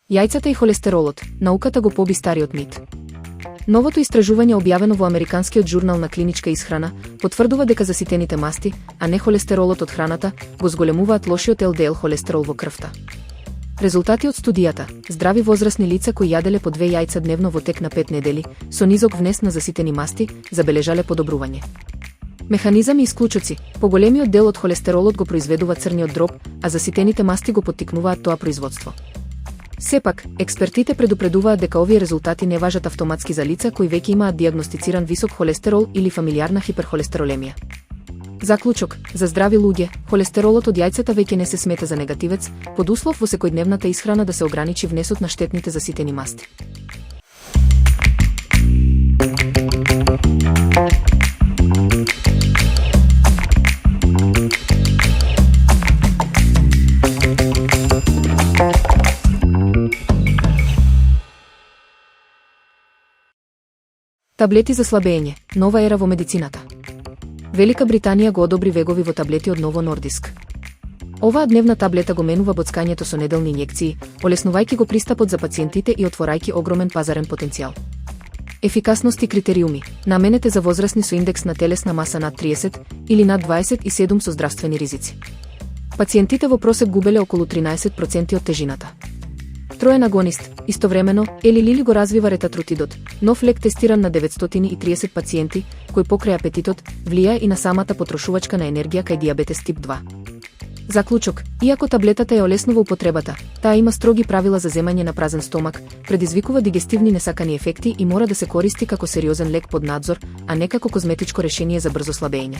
Јајцата и холестеролот, науката го поби стариот мит. Новото истражување објавено во Американскиот журнал на клиничка исхрана потврдува дека заситените масти, а не холестеролот од храната, го зголемуваат лошиот LDL холестерол во крвта. Резултати од студијата: здрави возрастни лица кои јаделе по 2 јајца дневно во тек на 5 недели, со низок внес на заситени масти, забележале подобрување. Механизам и исклучоци: поголемиот дел од холестеролот го произведува црниот дроб, а заситените масти го поттикнуваат тоа производство. Сепак, експертите предупредуваат дека овие резултати не важат автоматски за лица кои веќе имаат диагностициран висок холестерол или фамилиарна хиперхолестеролемија. Заклучок: за здрави луѓе, холестеролот од јајцата веќе не се смета за негативец, под услов во секојдневната исхрана да се ограничи внесот на штетните заситени масти. Таблети за слабење, нова ера во медицината. Велика Британија го одобри вегови во таблети од Novo Nordisk. Оваа дневна таблета го менува боцкањето со неделни инјекции, олеснувајќи го пристапот за пациентите и отворајќи огромен пазарен потенцијал. Ефикасност и критериуми: наменете за возрастни со индекс на телесна маса над 30 или над 27 со здравствени ризици. Пациентите во просек губеле околу 13% од тежината. Троен агонист: истовремено, Eli Lilly го развива ретатрутидот, нов лек тестиран на 930 пациенти, кој покрај апетитот, влијае и на самата потрошувачка на енергија кај диабетес тип 2. Заклучок: иако таблетата е олесна во употребата, таа има строги правила за земање на празен стомак, предизвикува дигестивни несакани ефекти и мора да се користи како сериозен лек под надзор, а не како козметичко решение за брзо слабење.